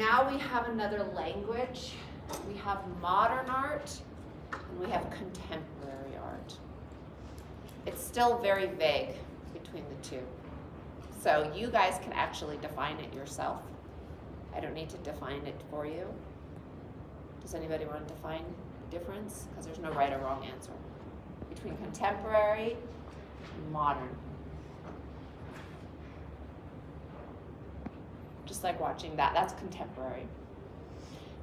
now we have another language. We have modern art and we have contemporary art. It's still very vague between the two. So you guys can actually define it yourself. I don't need to define it for you. Does anybody want to define the difference? Because there's no right or wrong answer between contemporary and modern. Just like watching that, that's contemporary.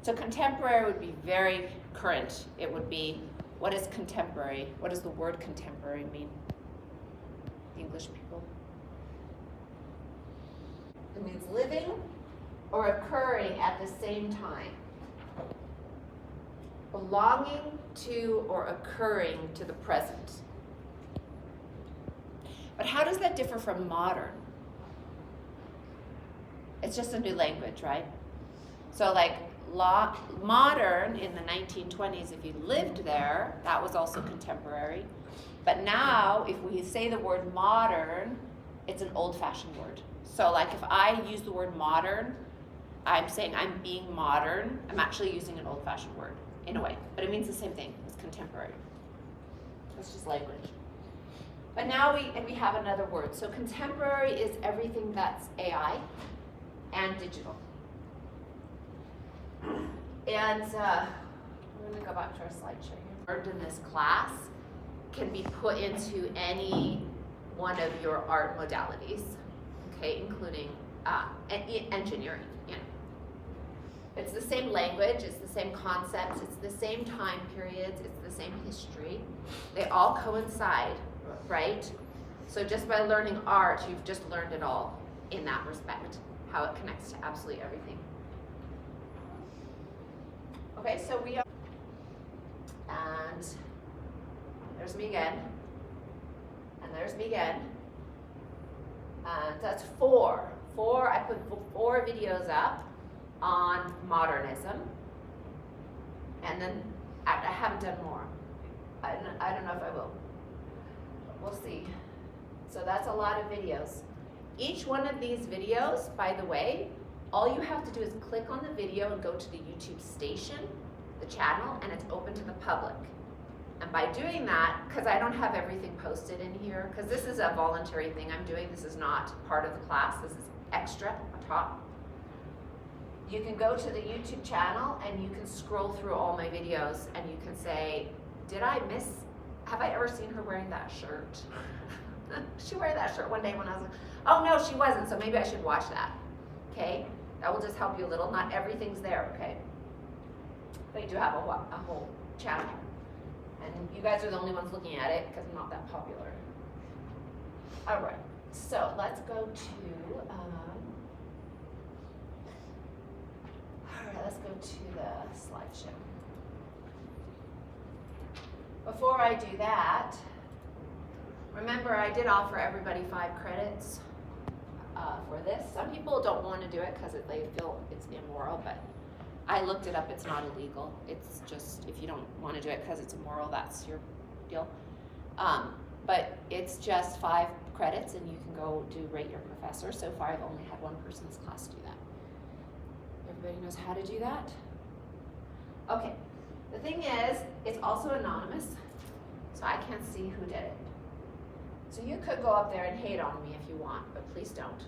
So contemporary would be very current. It would be, what is contemporary? What does the word contemporary mean? English people? It means living or occurring at the same time. Belonging to or occurring to the present. But how does that differ from modern? It's just a new language, right? So like modern in the 1920s, if you lived there, that was also contemporary. But now, if we say the word modern, it's an old-fashioned word. So like if I use the word modern, I'm saying I'm being modern. I'm actually using an old-fashioned word in a way, but it means the same thing as contemporary. It's just language. But now we have another word. So contemporary is everything that's AI and digital. And we're going to go back to our slideshow here. Art in this class can be put into any one of your art modalities, okay, including engineering. You know. It's the same language, it's the same concepts, it's the same time periods, it's the same history. They all coincide, right? So just by learning art, you've just learned it all in that respect, how it connects to absolutely everything. Okay, so we are, and there's me again, and there's me again, and that's four. I put 4 videos up on modernism, and then I haven't done more. I don't know if I will. We'll see. So that's a lot of videos. Each one of these videos, by the way, all you have to do is click on the video and go to the YouTube station, the channel, and it's open to the public. And by doing that, because I don't have everything posted in here, because this is a voluntary thing I'm doing, this is not part of the class, this is extra on top. You can go to the YouTube channel and you can scroll through all my videos and you can say, have I ever seen her wearing that shirt? She wore that shirt one day when I was like, oh no, she wasn't, so maybe I should watch that, okay? That will just help you a little. Not everything's there, okay? But you do have a whole channel. And you guys are the only ones looking at it because I'm not that popular. All right, so let's go to, the slideshow. Before I do that, remember I did offer everybody 5 credits for this. Some people don't want to do it because they feel it's immoral, but I looked it up, it's not illegal. It's just, if you don't want to do it because it's immoral, that's your deal. But it's just 5 credits and you can go do Rate Your Professor. So far I've only had one person in this class do that. Everybody knows how to do that? Okay, the thing is, it's also anonymous, so I can't see who did it. So you could go up there and hate on me if you want, but please don't.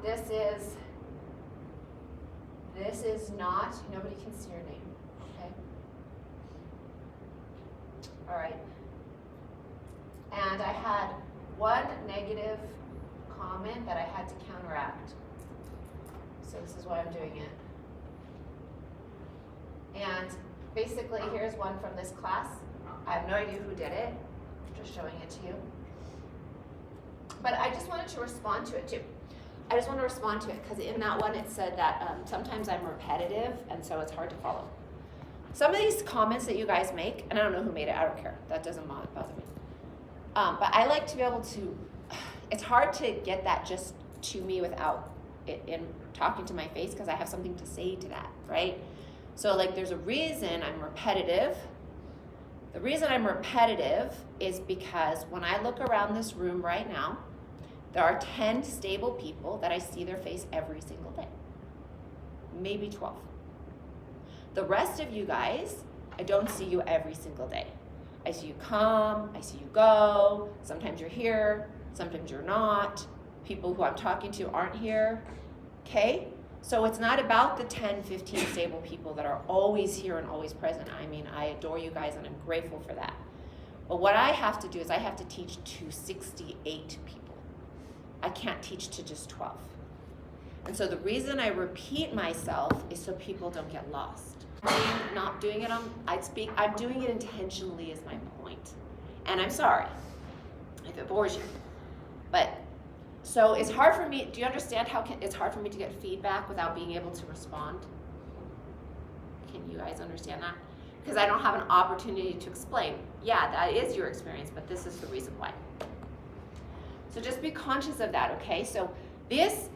This is not, nobody can see your name, okay? All right. And I had one negative comment that I had to counteract. So this is why I'm doing it. And basically, here's one from this class. I have no idea who did it. I'm just showing it to you. But I just wanted to respond to it too. I just want to respond to it because in that one it said that sometimes I'm repetitive and so it's hard to follow. Some of these comments that you guys make, and I don't know who made it, I don't care. That doesn't bother me. But I like to be able to, it's hard to get that just to me without it in talking to my face because I have something to say to that, right? So like there's a reason I'm repetitive. The reason I'm repetitive is because when I look around this room right now, there are 10 stable people that I see their face every single day. maybe 12. The rest of you guys, I don't see you every single day. I see you come, I see you go. Sometimes you're here, sometimes you're not. People who I'm talking to aren't here, okay? So it's not about the 10, 15 stable people that are always here and always present. I mean, I adore you guys and I'm grateful for that. But what I have to do is I have to teach to 68 people. I can't teach to just 12. And so the reason I repeat myself is so people don't get lost. I'm not doing it I'm doing it intentionally is my point. And I'm sorry if it bores you. But, so it's hard for me, do you understand how it's hard for me to get feedback without being able to respond? Can you guys understand that? Because I don't have an opportunity to explain. Yeah, that is your experience, but this is the reason why. So just be conscious of that, okay? So this,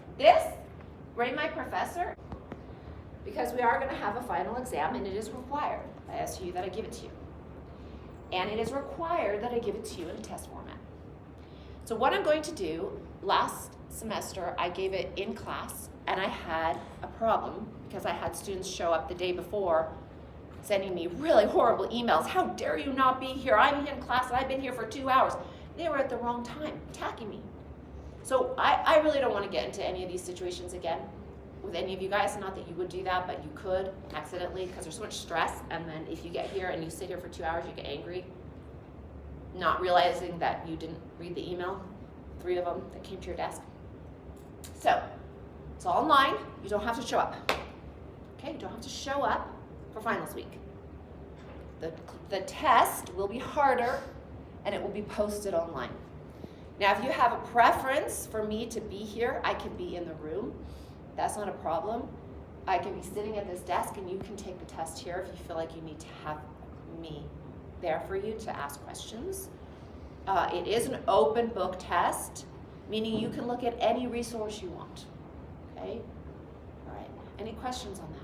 Ray, my professor, because we are going to have a final exam and it is required by SU that I give it to you. And it is required that I give it to you in a test format. So what I'm going to do, last semester I gave it in class and I had a problem because I had students show up the day before sending me really horrible emails. How dare you not be here? I'm in class and I've been here for 2 hours. They were at the wrong time, attacking me. So I really don't want to get into any of these situations again with any of you guys. Not that you would do that, but you could accidentally because there's so much stress. And then if you get here and you sit here for 2 hours, you get angry, not realizing that you didn't read the email, 3 of them that came to your desk. So it's all online. You don't have to show up. Okay, you don't have to show up for finals week. The test will be harder and it will be posted online. Now, if you have a preference for me to be here, I can be in the room. That's not a problem. I can be sitting at this desk and you can take the test here if you feel like you need to have me there for you to ask questions. It is an open book test, meaning you can look at any resource you want. Okay? All right. Any questions on that?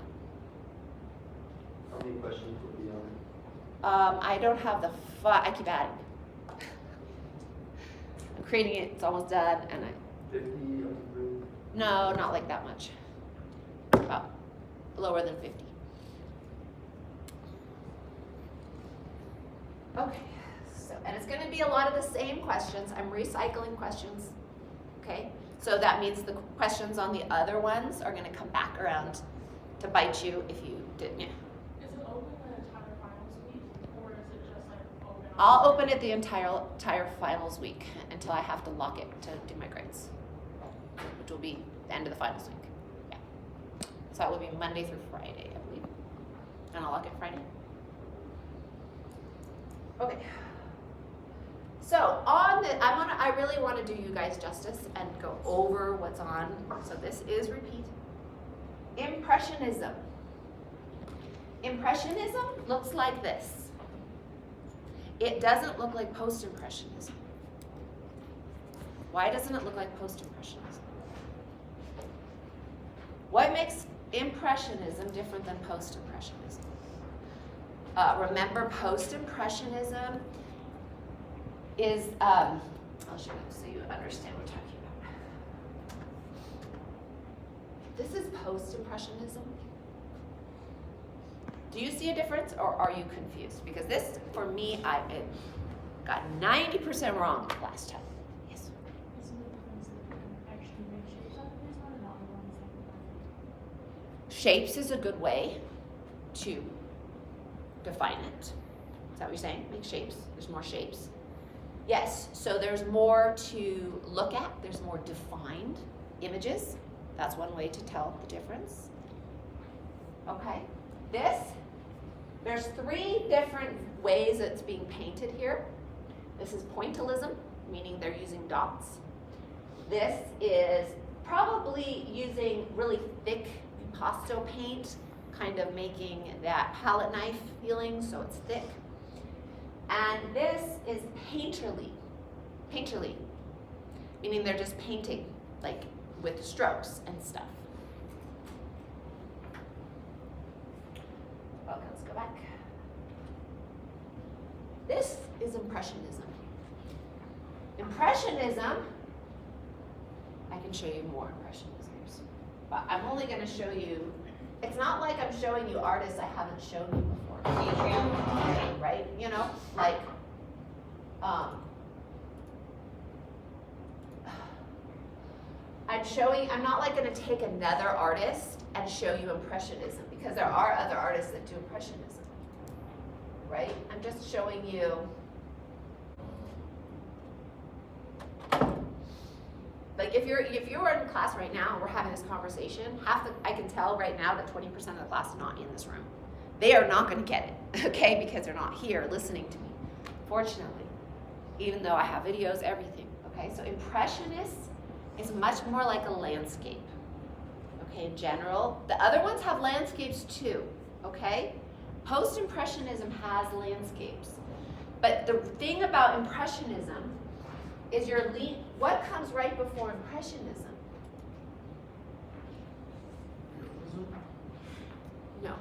How many questions will be on it? I don't have the I keep adding. I'm creating it, it's almost done, and 50, 100? No, not like that much. About lower than 50. Okay, so, and it's gonna be a lot of the same questions. I'm recycling questions, okay? So that means the questions on the other ones are gonna come back around to bite you if you didn't. Yeah. Is it open the entire finals week, or is it just like open? I'll open it the entire finals week until I have to lock it to do my grades, which will be the end of the finals week. Yeah. So that will be Monday through Friday, I believe. And I'll lock it Friday. Okay. So I really want to do you guys justice and go over what's on. So this is repeat. Impressionism. Impressionism looks like this. It doesn't look like post-impressionism. Why doesn't it look like post-impressionism? What makes impressionism different than post-impressionism? Remember, post-impressionism is, I'll show you so you understand what we're talking about. This is post-impressionism. Do you see a difference or are you confused? Because this, for me, I got 90% wrong last time. Yes? Isn't the difference that you can actually make shapes out of this one and not the ones that you Shapes is a good way to define it. Is that what you're saying? Make shapes. There's more shapes. Yes, so there's more to look at. There's more defined images. That's one way to tell the difference. Okay, there's 3 different ways it's being painted here. This is pointillism, meaning they're using dots. This is probably using really thick impasto paint, kind of making that palette knife feeling, so it's thick. And this is painterly, meaning they're just painting, like with strokes and stuff. Okay, let's go back. This is Impressionism. Impressionism, I can show you more Impressionisms, but I'm only going to show you It's not like I'm showing you artists I haven't shown you before. Right? You know, like, I'm not like gonna take another artist and show you Impressionism, because there are other artists that do Impressionism, right? I'm just showing you, like if you're in class right now and we're having this conversation, I can tell right now that 20% of the class is not in this room. They are not gonna get it, okay, because they're not here listening to me, fortunately, even though I have videos, everything, okay? So Impressionists is much more like a landscape, okay, in general. The other ones have landscapes too, okay? Post-Impressionism has landscapes. But the thing about Impressionism is what comes right before Impressionism? No.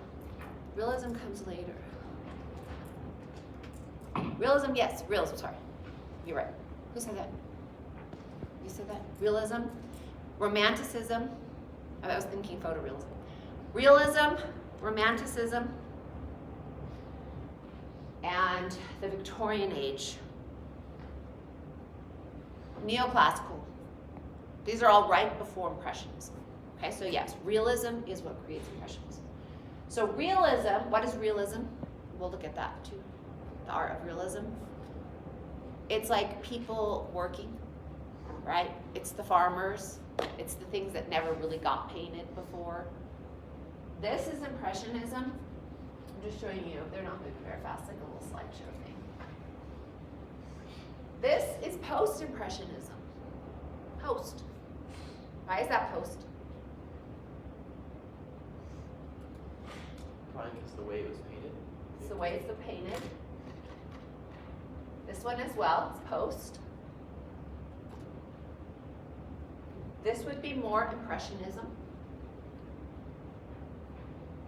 Realism comes later. Realism, yes, realism, sorry. You're right. Who said that? You said that? Realism, Romanticism. I was thinking photorealism. Realism, Romanticism, and the Victorian Age. Neoclassical. These are all right before Impressionism. Okay, so yes, realism is what creates Impressionism. So realism, what is realism? We'll look at that too. The art of realism. It's like people working. Right? It's the farmers. It's the things that never really got painted before. This is Impressionism. I'm just showing you. They're not moving very fast, like a little slideshow thing. This is Post-Impressionism. Post. Why is that post? Probably because the way it was painted. It's the way it's painted. This one as well. It's post. This would be more Impressionism.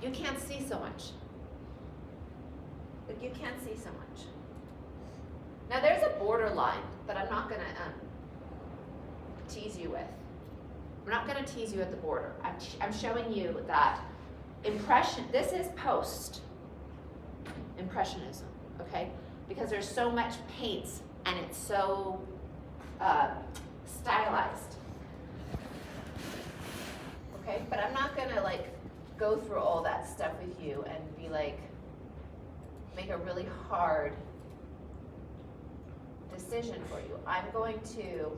You can't see so much. Like you can't see so much. Now there's a borderline that I'm not gonna tease you with. I'm not gonna tease you at the border. I'm showing you that this is post Impressionism, okay? Because there's so much paints and it's so stylized. Okay, but I'm not gonna like go through all that stuff with you and be like, make a really hard decision for you. I'm going to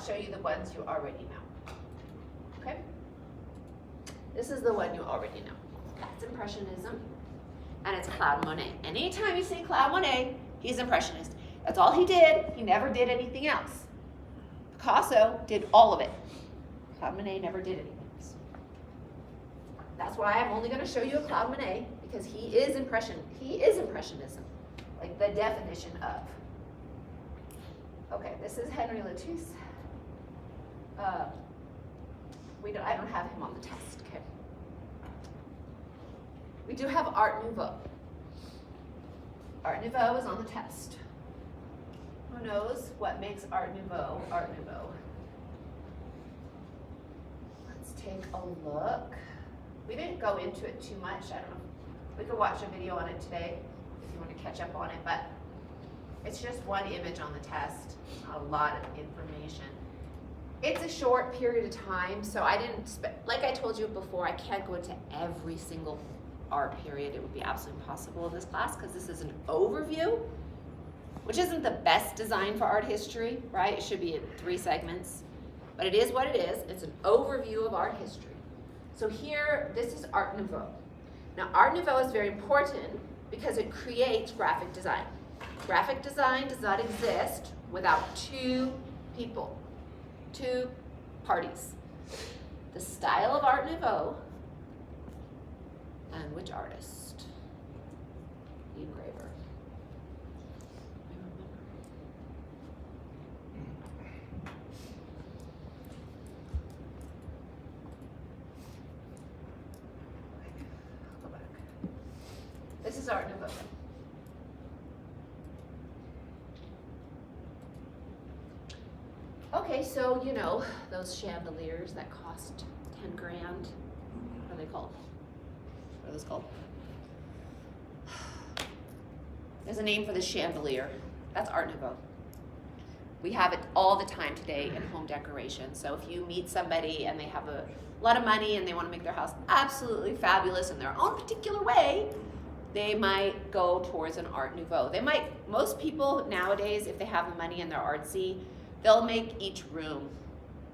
show you the ones you already know. Okay? This is the one you already know. That's Impressionism, and it's Claude Monet. Anytime you see Claude Monet, he's Impressionist. That's all he did. He never did anything else. Picasso did all of it. Claude Monet never did anything else. That's why I'm only going to show you a Claude Monet, because he is Impressionism, like the definition of. Okay, this is Henri Matisse. I don't have him on the test. Okay. We do have Art Nouveau. Art Nouveau is on the test. Who knows what makes Art Nouveau Art Nouveau? Let's take a look. We didn't go into it too much. I don't know. We could watch a video on it today if you want to catch up on it, but it's just one image on the test, not a lot of information. It's a short period of time, so I didn't, like I told you before, I can't go into every single art period. It would be absolutely impossible in this class because this is an overview, which isn't the best design for art history, right? It should be in 3 segments, but it is what it is. It's an overview of art history. So here, this is Art Nouveau. Now, Art Nouveau is very important because it creates graphic design. Graphic design does not exist without 2 people, 2 parties. The style of Art Nouveau and which artist? The engraver. I remember. I'll go back. This is Art Nouveau. Okay, so you know, those chandeliers that cost 10 grand, what are they called? What are those called? There's a name for the chandelier. That's Art Nouveau. We have it all the time today in home decoration. So if you meet somebody and they have a lot of money and they want to make their house absolutely fabulous in their own particular way, they might go towards an Art Nouveau. Most people nowadays, if they have the money and they're artsy, they'll make each room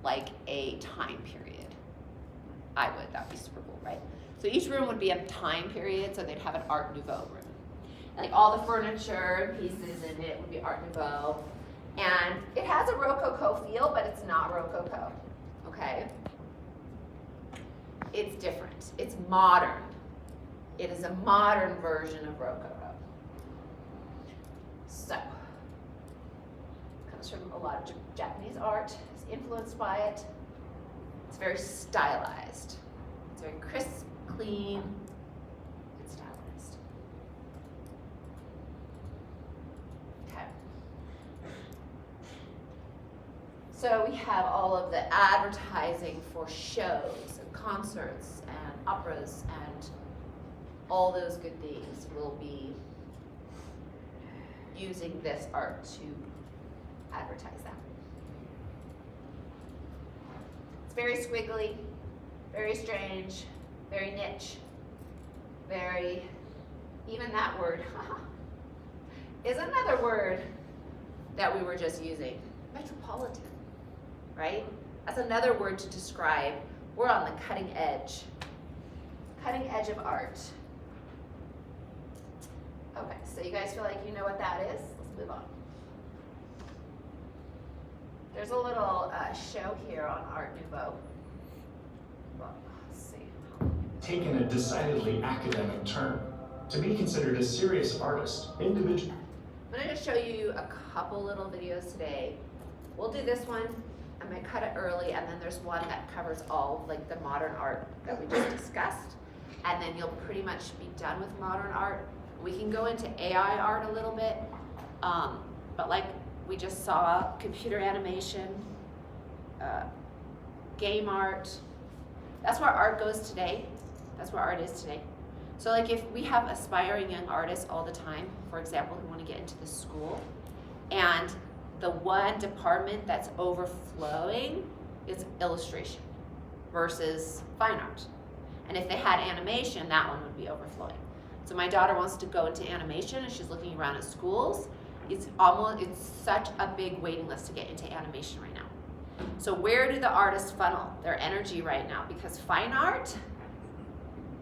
like a time period. That'd be super cool, right? So each room would be a time period, so they'd have an Art Nouveau room. Like all the furniture and pieces in it would be Art Nouveau. And it has a Rococo feel, but it's not Rococo, okay? It's different, it's modern. It is a modern version of Rococo. So, comes from a lot of Japanese art, it's influenced by it. It's very stylized. It's very crisp, clean, and stylized. Okay. So we have all of the advertising for shows and concerts and operas and all those good things will be using this art to advertise them. It's very squiggly, very strange, very niche, even that word is another word that we were just using, metropolitan, right? That's another word to describe, we're on the cutting edge of art. Okay, so you guys feel like you know what that is? Let's move on. There's a little show here on Art Nouveau. Well, let's see. Taken a decidedly academic turn. To be considered a serious artist, individual. I'm going to just show you a couple little videos today. We'll do this one. I'm going to cut it early, and then there's one that covers all like the modern art that we just discussed. And then you'll pretty much be done with modern art. We can go into AI art a little bit, but like we just saw, computer animation, game art. That's where art goes today. That's where art is today. So like if we have aspiring young artists all the time, for example, who want to get into the school, and the one department that's overflowing is illustration versus fine art. And if they had animation, that one would be overflowing. So my daughter wants to go into animation and she's looking around at schools. It's such a big waiting list to get into animation right now. So where do the artists funnel their energy right now? Because fine art,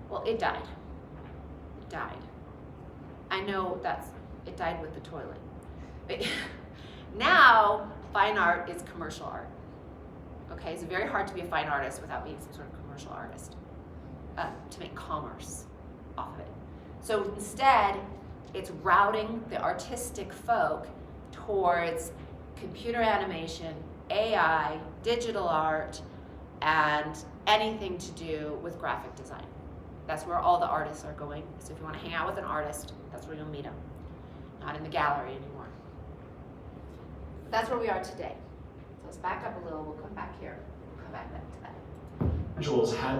well, it died. It died. I know it died with the toilet. Now, fine art is commercial art. Okay, it's very hard to be a fine artist without being some sort of commercial artist to make commerce off of it. So instead, it's routing the artistic folk towards computer animation, AI, digital art, and anything to do with graphic design. That's where all the artists are going. So if you want to hang out with an artist, that's where you'll meet them. Not in the gallery anymore. That's where we are today. So let's back up a little. We'll come back here. We'll come back to that. Individuals had to